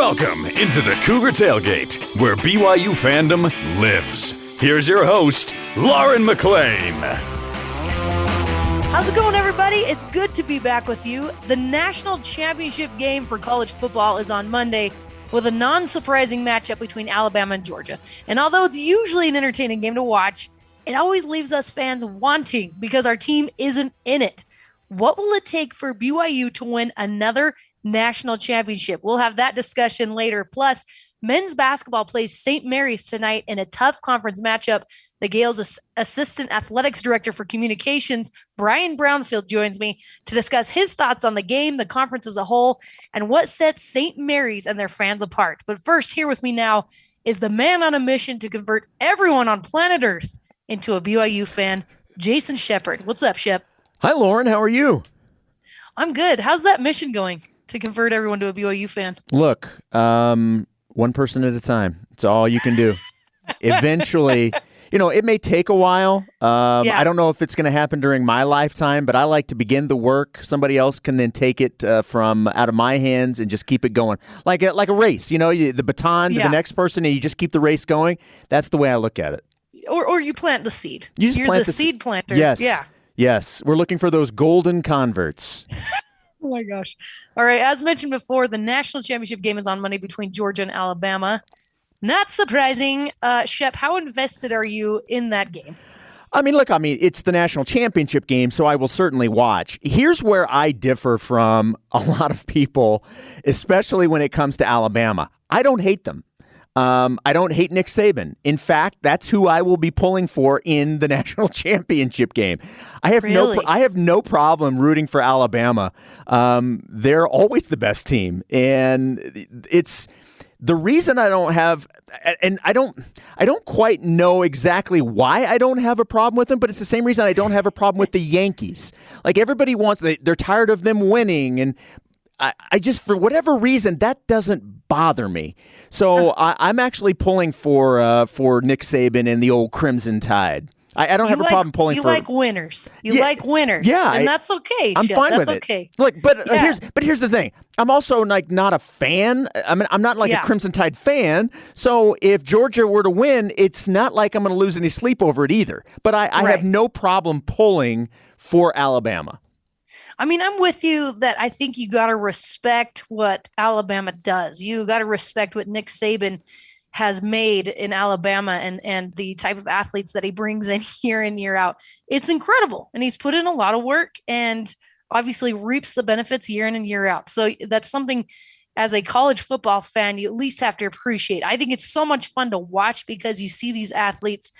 Welcome into the Cougar Tailgate, where BYU fandom lives. Here's your host, Lauren McClain. How's it going, everybody? It's good to be back with you. The national championship game for college football is on Monday with a non-surprising matchup between Alabama and Georgia. And although it's usually an entertaining game to watch, it always leaves us fans wanting because our team isn't in it. What will it take for BYU to win another national championship? We'll have that discussion later. Plus, men's basketball plays St. Mary's tonight in a tough conference matchup. The Gaels' Assistant Athletics Director for Communications, Brian Brownfield, joins me to discuss his thoughts on the game, the conference as a whole, and what sets St. Mary's and their fans apart. But first, here with me now is the man on a mission to convert everyone on planet Earth into a BYU fan, Jason Shepard. What's up, Shep? Hi, Lauren. How are you? I'm good. How's that mission going to convert everyone to a BYU fan? Look, one person at a time. It's all you can do. Eventually, it may take a while. I don't know if it's going to happen during my lifetime, but I like to begin the work. Somebody else can then take it from out of my hands and just keep it going. Like a race, the baton to the next person, and you just keep the race going. That's the way I look at it. Or you plant the seed. You just You're plant the seed planter. Yes. Yeah. Yes. We're looking for those golden converts. Oh, my gosh. All right. As mentioned before, the national championship game is on Monday between Georgia and Alabama. Not surprising. Shep, how invested are you in that game? It's the national championship game, so I will certainly watch. Here's where I differ from a lot of people, especially when it comes to Alabama. I don't hate them. I don't hate Nick Saban. In fact, that's who I will be pulling for in the national championship game. I have no problem rooting for Alabama. They're always the best team, and it's the reason I don't have, and I don't quite know exactly why I don't have a problem with them, but it's the same reason I don't have a problem with the Yankees. Like everybody they're tired of them winning, and I just, for whatever reason, that doesn't bother me. So I'm actually pulling for Nick Saban and the old Crimson Tide. I don't have a problem pulling for. You like winners. You like winners. Yeah, and that's okay. I'm Shep. fine That's with okay. it. Look, here's the thing. I'm also not a fan. I'm not a Crimson Tide fan. So if Georgia were to win, it's not like I'm going to lose any sleep over it either. But I have no problem pulling for Alabama. I'm with you that I think you got to respect what Alabama does. You got to respect what Nick Saban has made in Alabama and the type of athletes that he brings in year in, year out. It's incredible. And he's put in a lot of work and obviously reaps the benefits year in and year out. So that's something as a college football fan, you at least have to appreciate. I think it's so much fun to watch because you see these athletes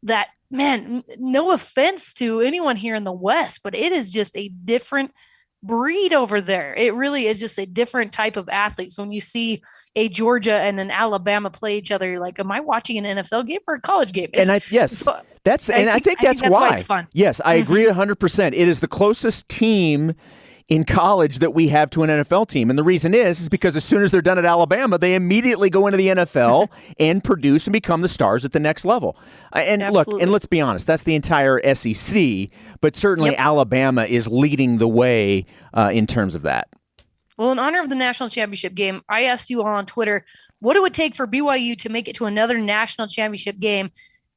that, man, no offense to anyone here in the West, but it is just a different breed over there. It really is just a different type of athlete. So when you see a Georgia and an Alabama play each other, you're like, am I watching an NFL game or a college game? I think that's why it's fun. Yes, I agree 100%. It is the closest team in college that we have to an NFL team. And the reason is because as soon as they're done at Alabama, they immediately go into the NFL and produce and become the stars at the next level. And Absolutely. Look, and let's be honest, that's the entire SEC, but certainly Alabama is leading the way in terms of that. Well, in honor of the national championship game, I asked you all on Twitter, what it would take for BYU to make it to another national championship game.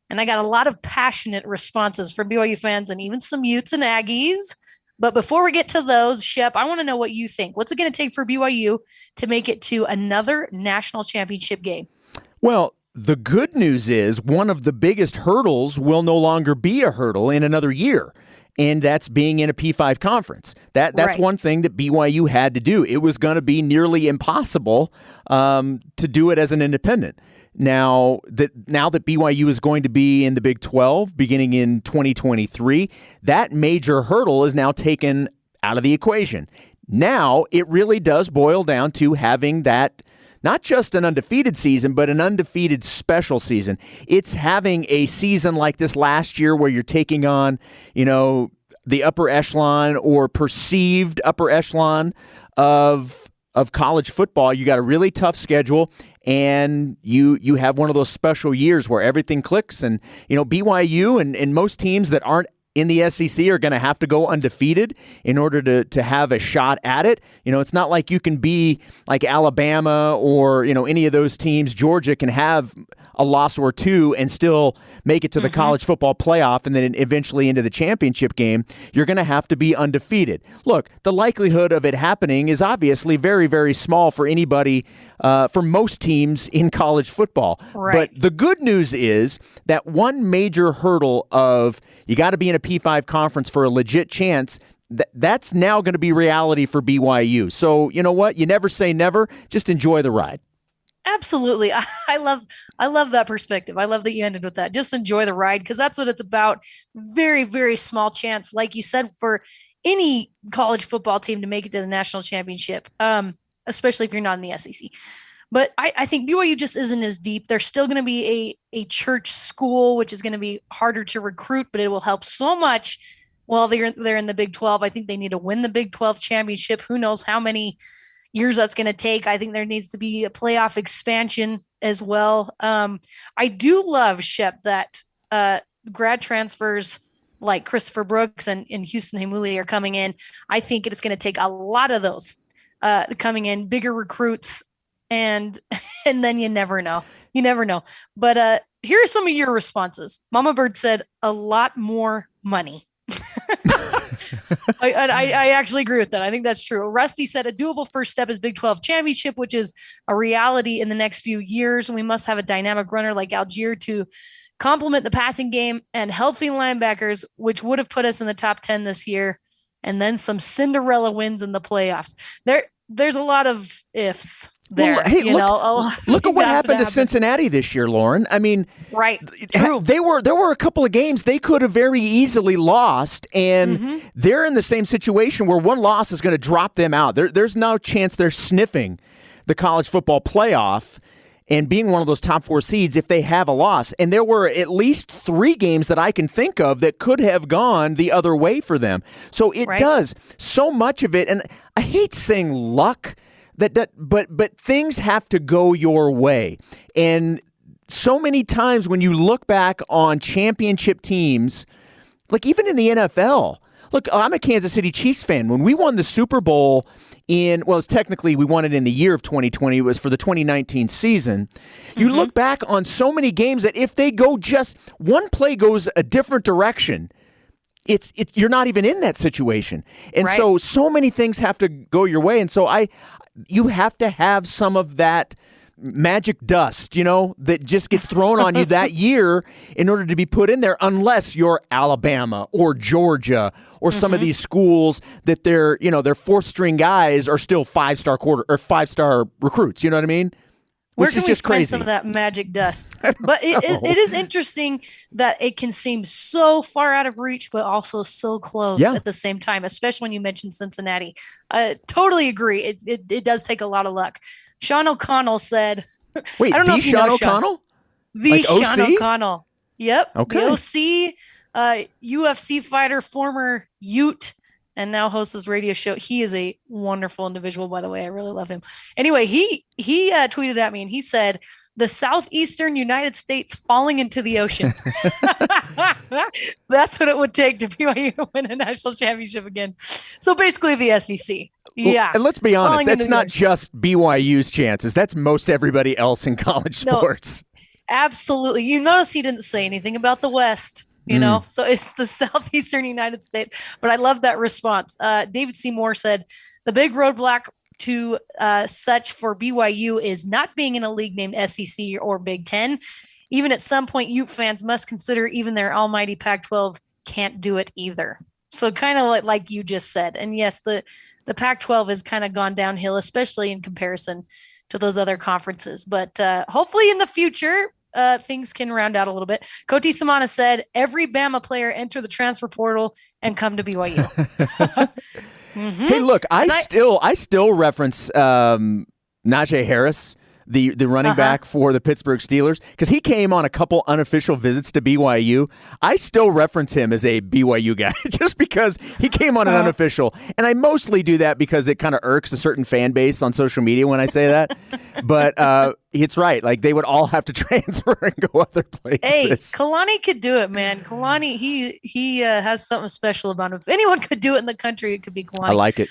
And I got a lot of passionate responses from BYU fans and even some Utes and Aggies. But before we get to those, Shep, I want to know what you think. What's it going to take for BYU to make it to another national championship game? Well, the good news is one of the biggest hurdles will no longer be a hurdle in another year, and that's being in a P5 conference. That's one thing that BYU had to do. It was going to be nearly impossible to do it as an independent. Now that BYU is going to be in the Big 12 beginning in 2023, that major hurdle is now taken out of the equation. Now it really does boil down to having that, not just an undefeated season, but an undefeated special season. It's having a season like this last year where you're taking on, the upper echelon or perceived upper echelon of college football. You got a really tough schedule, and you have one of those special years where everything clicks. And BYU and most teams that aren't in the SEC are going to have to go undefeated in order to have a shot at it. It's not like you can be like Alabama or, any of those teams. Georgia can have a loss or two and still make it to the college football playoff and then eventually into the championship game. You're going to have to be undefeated. Look, the likelihood of it happening is obviously very, very small for anybody, for most teams in college football. Right. But the good news is that one major hurdle of you got to be in a P5 conference for a legit chance, that's now going to be reality for BYU. So you know what? You never say never. Just enjoy the ride. Absolutely. I love that perspective. I love that you ended with that. Just enjoy the ride, because that's what it's about. Very, very small chance, like you said, for any college football team to make it to the national championship, especially if you're not in the SEC. But I think BYU just isn't as deep. They're still going to be a church school, which is going to be harder to recruit, but it will help so much while they're in the Big 12. I think they need to win the Big 12 championship. Who knows how many years that's going to take. I think there needs to be a playoff expansion as well. I do love, Shep, that grad transfers like Christopher Brooks and Houston Heimuli are coming in. I think it's going to take a lot of those coming in, bigger recruits, and then you never know. You never know. But here are some of your responses. Mama Bird said a lot more money. I actually agree with that. I think that's true. Rusty said a doable first step is Big 12 championship, which is a reality in the next few years. And we must have a dynamic runner like Algier to complement the passing game and healthy linebackers, which would have put us in the top 10 this year. And then some Cinderella wins in the playoffs. There's a lot of ifs there. Well, hey, look at what happened to Cincinnati this year, Lauren. I mean, right. True. There were a couple of games they could have very easily lost, and they're in the same situation where one loss is going to drop them out. There's no chance they're sniffing the college football playoff and being one of those top 4 seeds if they have a loss. And there were at least 3 games that I can think of that could have gone the other way for them. So it does so much of it, and I hate saying luck, but things have to go your way. And so many times when you look back on championship teams, like even in the NFL, look, I'm a Kansas City Chiefs fan. When we won the Super Bowl it's technically we won it in the year of 2020. It was for the 2019 season. You look back on so many games that if they go just one play goes a different direction, you're not even in that situation. And so many things have to go your way. And so you have to have some of that magic dust, that just gets thrown on you that year in order to be put in there, unless you're Alabama or Georgia or some of these schools that their 4th string guys are still 5-star recruits. You know what I mean? Where Which can is we just find crazy. some of that magic dust? But it is interesting that it can seem so far out of reach, but also so close at the same time, especially when you mentioned Cincinnati. I totally agree. It does take a lot of luck. Sean O'Connell said, wait, I don't know if Sean O'Connell? The like Sean OC? O'Connell. Yep. Okay. The OC, UFC fighter, former Ute, and now hosts his radio show. He is a wonderful individual, by the way. I really love him. Anyway, he tweeted at me and he said, the southeastern United States falling into the ocean. That's what it would take to BYU to win a national championship again. So basically the SEC. Yeah. And let's be honest, that's not just BYU's chances. That's most everybody else in college sports. No, absolutely. You notice he didn't say anything about the West. So it's the southeastern United States. But I love that response. David Seymour said, the big roadblock to such for BYU is not being in a league named SEC or Big Ten. Even at some point, Ute fans must consider even their almighty Pac-12 can't do it either. So kind of like you just said. And yes, the Pac-12 has kind of gone downhill, especially in comparison to those other conferences. But hopefully in the future, things can round out a little bit. Koti Samana said, every Bama player enter the transfer portal and come to BYU. Hey, look, I still reference Najee Harris the running back for the Pittsburgh Steelers, because he came on a couple unofficial visits to BYU. I still reference him as a BYU guy just because he came on an unofficial. And I mostly do that because it kind of irks a certain fan base on social media when I say that. But it's right. Like, they would all have to transfer and go other places. Hey, Kalani could do it, man. Kalani, he has something special about him. If anyone could do it in the country, it could be Kalani. I like it.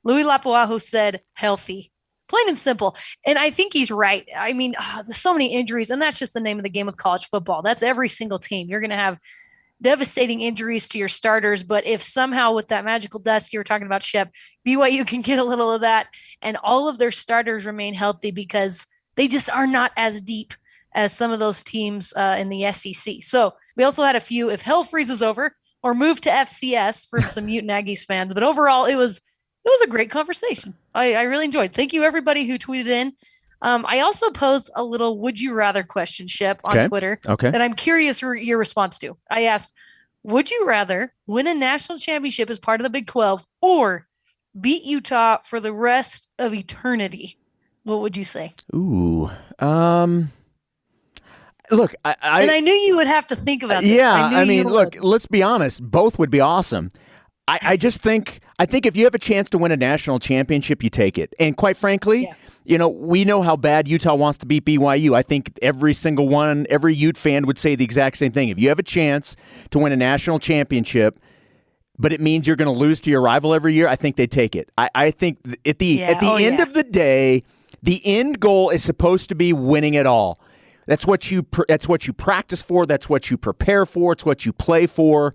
Louis Lapuaho said healthy. Plain and simple. And I think he's right. I mean, there's so many injuries, and that's just the name of the game with college football. That's every single team. You're going to have devastating injuries to your starters, but if somehow with that magical dust you were talking about, Shep, BYU can get a little of that, and all of their starters remain healthy because they just are not as deep as some of those teams in the SEC. So we also had a few, if hell freezes over, or move to FCS for some Ute Aggies fans. But overall, it was a great conversation. I really enjoyed. Thank you, everybody who tweeted in. I also posed a little would you rather question, Shep, on Twitter that I'm curious your response to. I asked, would you rather win a national championship as part of the Big 12 or beat Utah for the rest of eternity? What would you say? Ooh. Look, and I knew you would have to think about this. Yeah, I mean, look, let's be honest. Both would be awesome. I just think if you have a chance to win a national championship, you take it. And quite frankly, we know how bad Utah wants to beat BYU. I think every Ute fan would say the exact same thing. If you have a chance to win a national championship, but it means you're going to lose to your rival every year, I think they'd take it. I think at the end of the day, the end goal is supposed to be winning it all. That's what you practice for. That's what you prepare for. It's what you play for.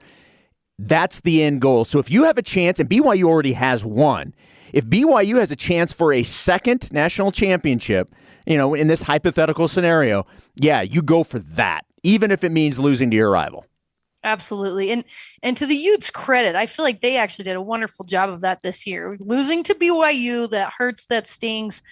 That's the end goal. So if you have a chance, and BYU already has one, if BYU has a chance for a second national championship, in this hypothetical scenario, you go for that, even if it means losing to your rival. Absolutely. And to the Utes' credit, I feel like they actually did a wonderful job of that this year. Losing to BYU, that hurts, that stings.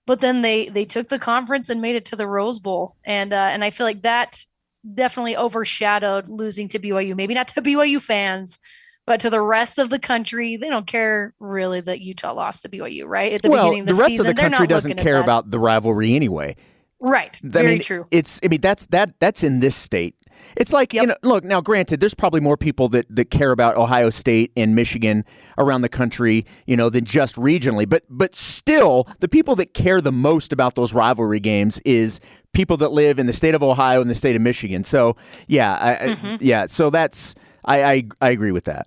But then they took the conference and made it to the Rose Bowl. And I feel like that definitely overshadowed losing to BYU. Maybe not to BYU fans, but to the rest of the country. They don't care really that Utah lost to BYU, right? At the beginning of the season. The rest of the country doesn't care about the rivalry anyway. Right. Very true. That's in this state. It's like, look, now granted, there's probably more people that care about Ohio State and Michigan around the country, than just regionally. But still, the people that care the most about those rivalry games is people that live in the state of Ohio and the state of Michigan. So, so that's, I agree with that.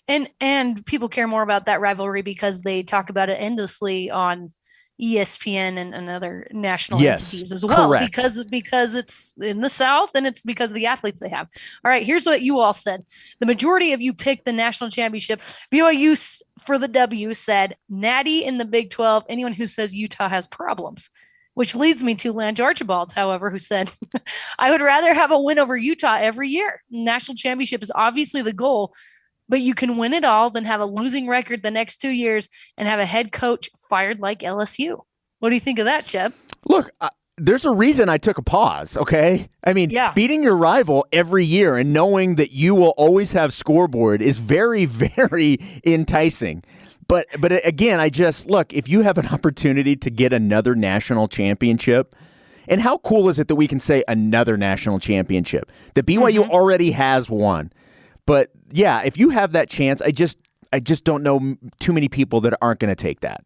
And people care more about that rivalry because they talk about it endlessly on ESPN and other national entities as well. Correct. Because it's in the South and it's because of the athletes they have. All right, here's what you all said. The majority of you picked the national championship. BYU for the W said Natty in the Big 12. Anyone who says Utah has problems. Which leads me to Lange Archibald, however, who said, I would rather have a win over Utah every year. National championship is obviously the goal, but you can win it all, then have a losing record the next 2 years and have a head coach fired like LSU. What do you think of that, Shep? Look, there's a reason I took a pause, okay? I mean, beating your rival every year and knowing that you will always have scoreboard is very, very enticing. But again, look, if you have an opportunity to get another national championship, and how cool is it that we can say another national championship? That BYU already has one. But if you have that chance, I just don't know too many people that aren't going to take that.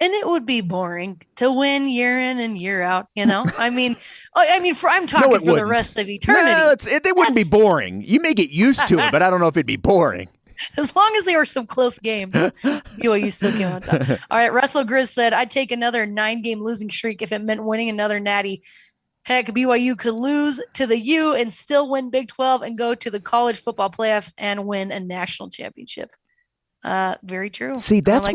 And it would be boring to win year in and year out, I'm talking for the rest of eternity. No, it wouldn't be boring. You may get used to it, but I don't know if it'd be boring. As long as they were some close games, BYU still came on top. All right, Russell Grizz said, I'd take another 9-game losing streak if it meant winning another natty. Heck, BYU could lose to the U and still win Big 12 and go to the college football playoffs and win a national championship. Very true. See, that's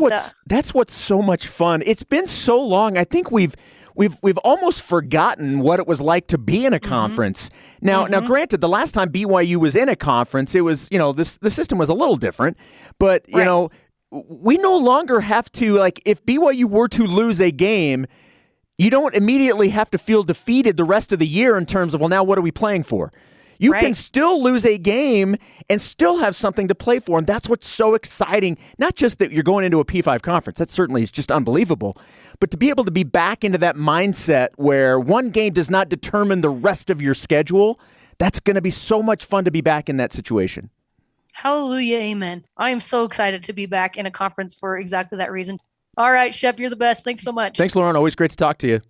what's so much fun. It's been so long. I think we've almost forgotten what it was like to be in a conference. Now, granted, the last time BYU was in a conference, it was, the system was a little different, but we no longer have to, like, if BYU were to lose a game, you don't immediately have to feel defeated the rest of the year in terms of, well, now what are we playing for? You can still lose a game and still have something to play for. And that's what's so exciting. Not just that you're going into a P5 conference. That certainly is just unbelievable. But to be able to be back into that mindset where one game does not determine the rest of your schedule, that's going to be so much fun to be back in that situation. Hallelujah. Amen. I am so excited to be back in a conference for exactly that reason. All right, Chef, you're the best. Thanks so much. Thanks, Lauren. Always great to talk to you.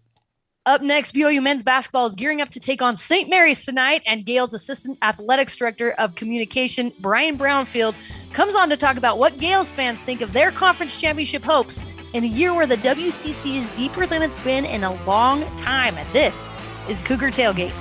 Up next, BYU men's basketball is gearing up to take on St. Mary's tonight, and Gaels Assistant Athletics Director of Communication, Brian Brownfield, comes on to talk about what Gaels fans think of their conference championship hopes in a year where the WCC is deeper than it's been in a long time. And this is Cougar Tailgate.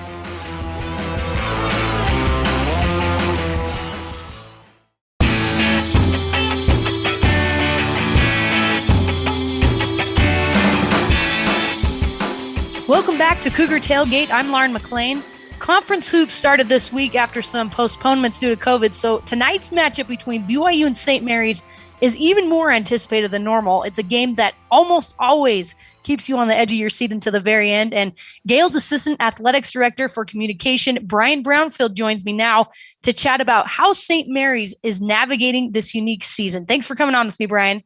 Welcome back to Cougar Tailgate. I'm Lauren McClain. Conference hoops started this week after some postponements due to COVID, so tonight's matchup between BYU and St. Mary's is even more anticipated than normal. It's a game that almost always keeps you on the edge of your seat until the very end, and Gaels Assistant Athletics Director for Communication, Brian Brownfield, joins me now to chat about how St. Mary's is navigating this unique season. Thanks for coming on with me, Brian.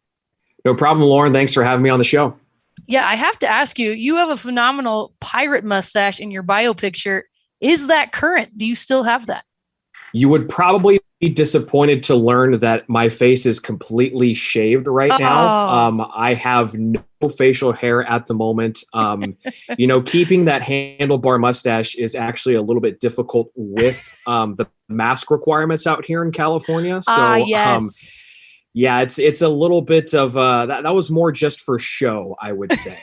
No problem, Lauren. Thanks for having me on the show. Yeah, I have to ask you, you have a phenomenal pirate mustache in your bio picture. Is that current? Do you still have that? You would probably be disappointed to learn that my face is completely shaved right now. I have no facial hair at the moment. Keeping that handlebar mustache is actually a little bit difficult with the mask requirements out here in California. So, yes. Yeah, it's a little bit of that was more just for show, I would say,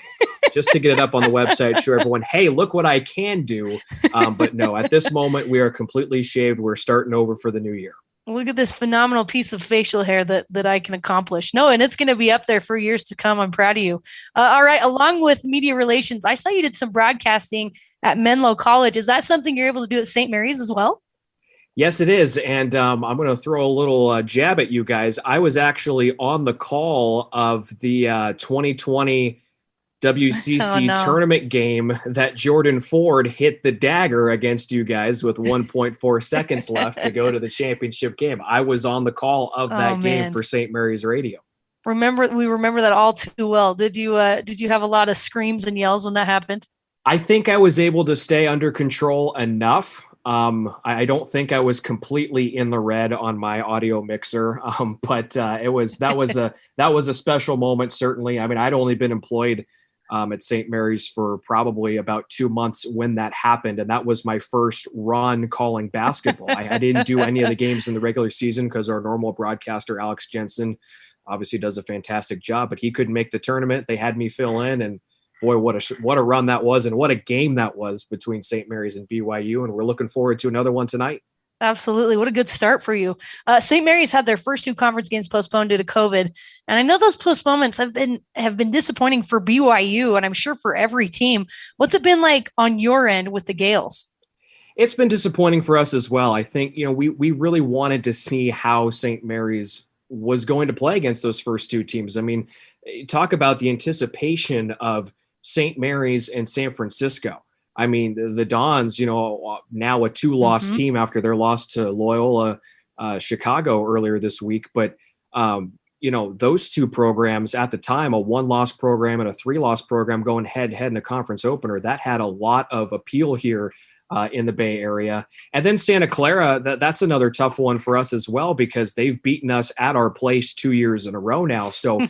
just to get it up on the website, show everyone, hey, look what I can do. But no, at this moment, we are completely shaved. We're starting over for the new year. Look at this phenomenal piece of facial hair that I can accomplish. No, and it's going to be up there for years to come. I'm proud of you. All right, along with media relations, I saw you did some broadcasting at Menlo College. Is that something you're able to do at St. Mary's as well? Yes, it is. And I'm going to throw a little jab at you guys. I was actually on the call of the 2020 WCC tournament game that Jordan Ford hit the dagger against you guys with 1.4 seconds left to go to the championship game. I was on the call of that game for St. Mary's Radio. We remember that all too well. Did you have a lot of screams and yells when that happened? I think I was able to stay under control enough. I don't think I was completely in the red on my audio mixer, but that was a special moment. Certainly. I mean, I'd only been employed at St. Mary's for probably about 2 months when that happened, and that was my first run calling basketball. I didn't do any of the games in the regular season because our normal broadcaster Alex Jensen obviously does a fantastic job, but he couldn't make the tournament. They had me fill in, and boy, what a run that was, and what a game that was between St. Mary's and BYU, and we're looking forward to another one tonight. Absolutely. What a good start for you. St. Mary's had their first 2 conference games postponed due to COVID, and I know those postponements have been disappointing for BYU, and I'm sure for every team. What's it been like on your end with the Gaels? It's been disappointing for us as well. I think, we really wanted to see how St. Mary's was going to play against those first 2 teams. I mean, talk about the anticipation of St. Mary's and San Francisco. I mean, the Dons, now a 2-loss team after their loss to Loyola Chicago earlier this week. But, those 2 programs at the time, a 1-loss program and a 3-loss program going head-to-head in the conference opener, that had a lot of appeal here in the Bay Area. And then Santa Clara, that's another tough one for us as well, because they've beaten us at our place 2 years in a row now. So,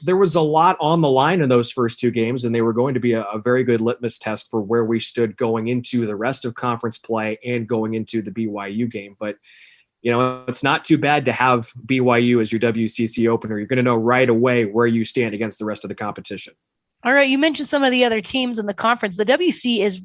there was a lot on the line in those first 2 games, and they were going to be a very good litmus test for where we stood going into the rest of conference play and going into the BYU game. But, it's not too bad to have BYU as your WCC opener. You're going to know right away where you stand against the rest of the competition. All right. You mentioned some of the other teams in the conference. The WCC is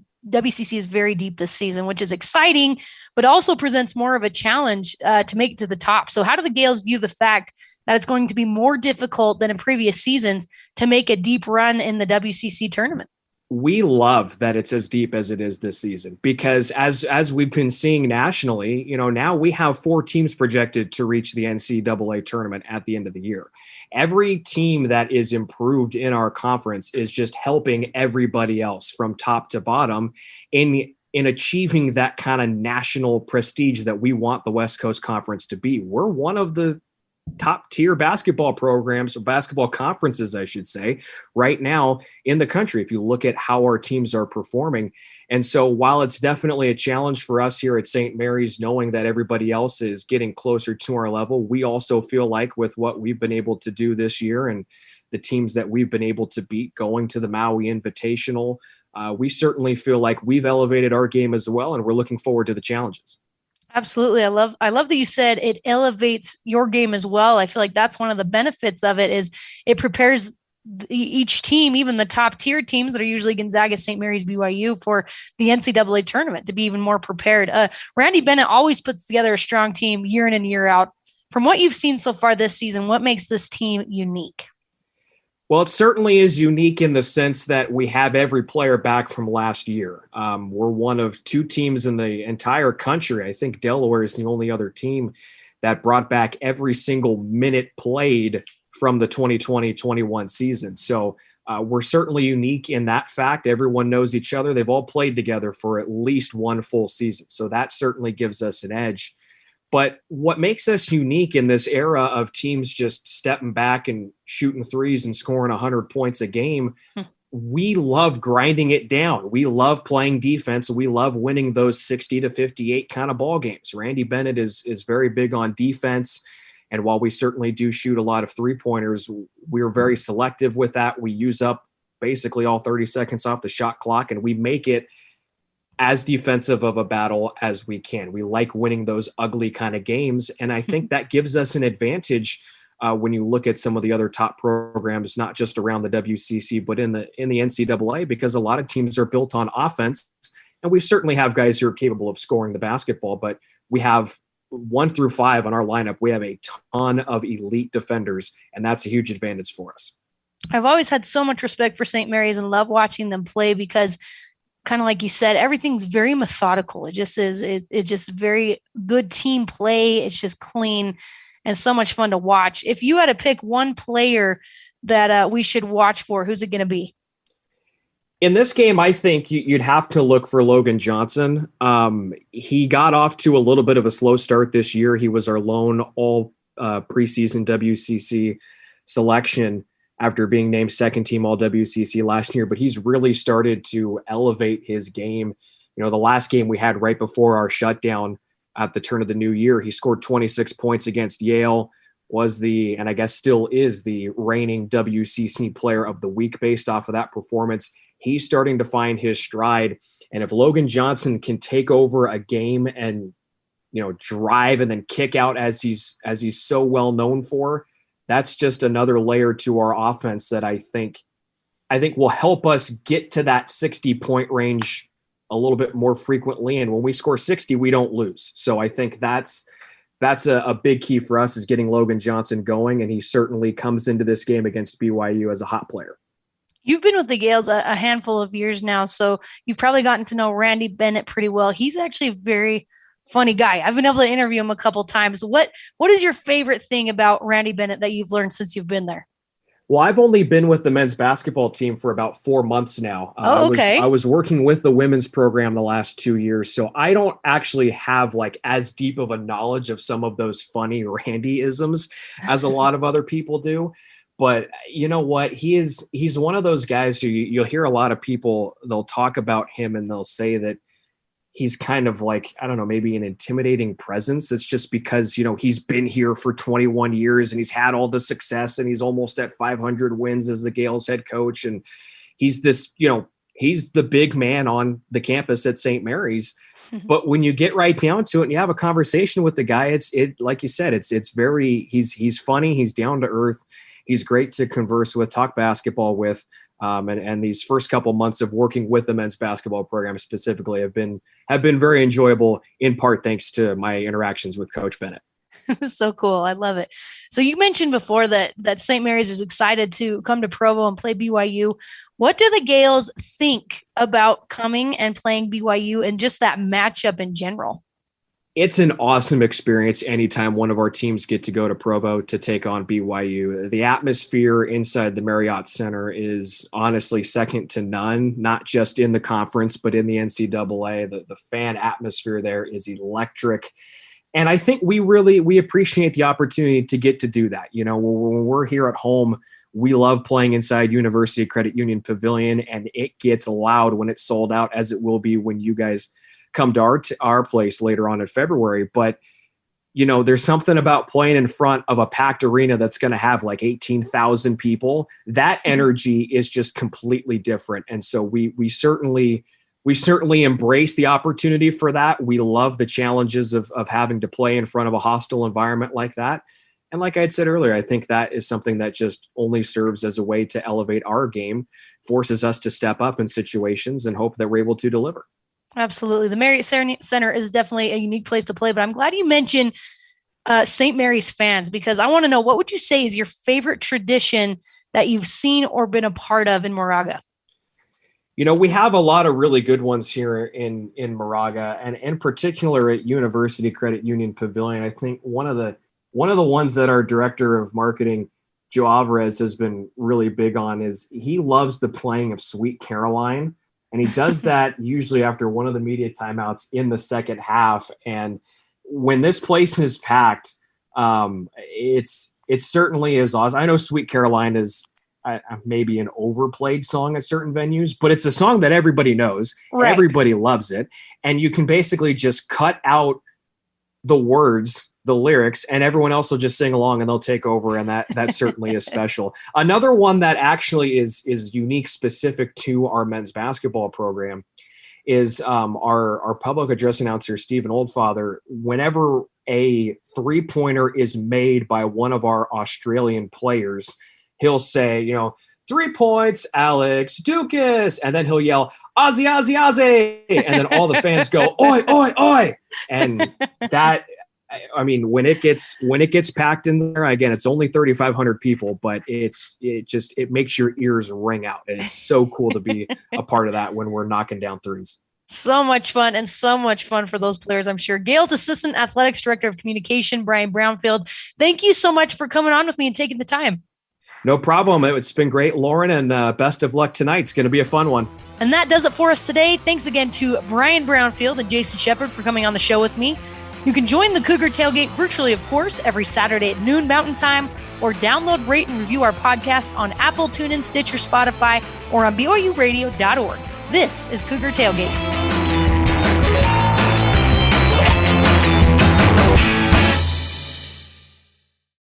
very deep this season, which is exciting, but also presents more of a challenge to make it to the top. So how do the Gaels view the fact that it's going to be more difficult than in previous seasons to make a deep run in the WCC tournament? We love that it's as deep as it is this season, because as we've been seeing nationally, now we have 4 teams projected to reach the NCAA tournament at the end of the year. Every team that is improved in our conference is just helping everybody else from top to bottom in in achieving that kind of national prestige that we want the West Coast Conference to be. We're one of the top tier basketball programs, or basketball conferences, I should say, right now in the country, if you look at how our teams are performing. And so while it's definitely a challenge for us here at St. Mary's, knowing that everybody else is getting closer to our level, we also feel like with what we've been able to do this year and the teams that we've been able to beat going to the Maui Invitational, we certainly feel like we've elevated our game as well, and we're looking forward to the challenges. Absolutely. I love that you said it elevates your game as well. I feel like that's one of the benefits of it is it prepares each team, even the top tier teams that are usually Gonzaga, St. Mary's, BYU, for the NCAA tournament to be even more prepared. Randy Bennett always puts together a strong team year in and year out. From what you've seen so far this season, what makes this team unique? Well, it certainly is unique in the sense that we have every player back from last year. We're one of two teams in the entire country. I think Delaware is the only other team that brought back every single minute played from the 2020-21 season. So we're certainly unique in that fact. Everyone knows each other. They've all played together for at least one full season. So that certainly gives us an edge. But what makes us unique in this era of teams just stepping back and shooting threes and scoring 100 points a game, we love grinding it down. We love playing defense. We love winning those 60-58 kind of ball games. Randy Bennett is very big on defense. And while we certainly do shoot a lot of three-pointers, we're very selective with that. We use up basically all 30 seconds off the shot clock, and we make it as defensive of a battle as we can. We like winning those ugly kind of games. And I think that gives us an advantage when you look at some of the other top programs, not just around the WCC, but in the NCAA, because a lot of teams are built on offense. And we certainly have guys who are capable of scoring the basketball, but we have 1 through 5 on our lineup. We have a ton of elite defenders, and that's a huge advantage for us. I've always had so much respect for St. Mary's and love watching them play because, kind of like you said, everything's very methodical. It just is. It's just very good team play. It's just clean and so much fun to watch. If you had to pick one player that we should watch for, who's it going to be? In this game, I think you'd have to look for Logan Johnson. He got off to a little bit of a slow start this year. He was our lone all preseason WCC selection after being named second team all WCC last year, but he's really started to elevate his game. You know, the last game we had right before our shutdown at the turn of the new year, he scored 26 points against Yale, and I guess still is the reigning WCC player of the week based off of that performance. He's starting to find his stride. And if Logan Johnson can take over a game and, drive and then kick out as he's so well known for, that's just another layer to our offense that I think will help us get to that 60-point range a little bit more frequently. And when we score 60, we don't lose. So I think that's a big key for us, is getting Logan Johnson going. And he certainly comes into this game against BYU as a hot player. You've been with the Gaels a handful of years now, so you've probably gotten to know Randy Bennett pretty well. He's actually a very funny guy. I've been able to interview him a couple of times. What is your favorite thing about Randy Bennett that you've learned since you've been there? Well, I've only been with the men's basketball team for about 4 months now. Okay. I was working with the women's program the last 2 years, so I don't actually have as deep of a knowledge of some of those funny Randy-isms as a lot of other people do. But you know what? He's one of those guys who you'll hear a lot of people, they'll talk about him and they'll say that he's kind of maybe an intimidating presence. It's just because, he's been here for 21 years and he's had all the success and he's almost at 500 wins as the Gaels head coach. And he's this, he's the big man on the campus at St. Mary's. But when you get right down to it and you have a conversation with the guy, like you said, he's funny. He's down to earth. He's great to converse with, talk basketball with. And these first couple months of working with the men's basketball program specifically have been very enjoyable, in part thanks to my interactions with Coach Bennett. So cool. I love it. So you mentioned before that St. Mary's is excited to come to Provo and play BYU. What do the Gaels think about coming and playing BYU and just that matchup in general? It's an awesome experience anytime one of our teams get to go to Provo to take on BYU. The atmosphere inside the Marriott Center is honestly second to none, not just in the conference, but in the NCAA. The fan atmosphere there is electric. And I think we appreciate the opportunity to get to do that. You know, when we're here at home, we love playing inside University Credit Union Pavilion, and it gets loud when it's sold out, as it will be when you guys come to our place later on in February. But, you know, there's something about playing in front of a packed arena that's going to have like 18,000 people. That energy is just completely different. And so we certainly embrace the opportunity for that. We love the challenges of having to play in front of a hostile environment like that. And like I had said earlier, I think that is something that just only serves as a way to elevate our game, forces us to step up in situations and hope that we're able to deliver. Absolutely. The Marriott Center is definitely a unique place to play, but I'm glad you mentioned St. Mary's fans, because I want to know, what would you say is your favorite tradition that you've seen or been a part of in Moraga? You know, we have a lot of really good ones here in Moraga, and in particular at University Credit Union Pavilion. I think one of the ones that our director of marketing, Joe Alvarez, has been really big on is he loves the playing of Sweet Caroline. And he does that usually after one of the media timeouts in the second half. And when this place is packed, it certainly is awesome. I know Sweet Caroline is maybe an overplayed song at certain venues, but it's a song that everybody knows. Right. Everybody loves it. And you can basically just cut out the words, the lyrics, and everyone else will just sing along and they'll take over. And that certainly is special. Another one that actually is unique, specific to our men's basketball program, is our public address announcer, Stephen Oldfather. Whenever a 3-pointer is made by one of our Australian players, he'll say, you know, 3 points, Alex Dukas. And then he'll yell, Aussie, Aussie, Aussie. And then all the fans go, oi, oi, oi. And that, I mean, when it gets packed in there, again, it's only 3,500 people, but it makes your ears ring out. And it's so cool to be a part of that when we're knocking down threes. So much fun, and so much fun for those players, I'm sure. Gaels Assistant Athletics Director of Communication, Brian Brownfield, thank you so much for coming on with me and taking the time. No problem. It's been great, Lauren, and best of luck tonight. It's going to be a fun one. And that does it for us today. Thanks again to Brian Brownfield and Jason Shepard for coming on the show with me. You can join the Cougar Tailgate virtually, of course, every Saturday at noon Mountain Time, or download, rate, and review our podcast on Apple, TuneIn, Stitcher, Spotify, or on BYUradio.org. This is Cougar Tailgate.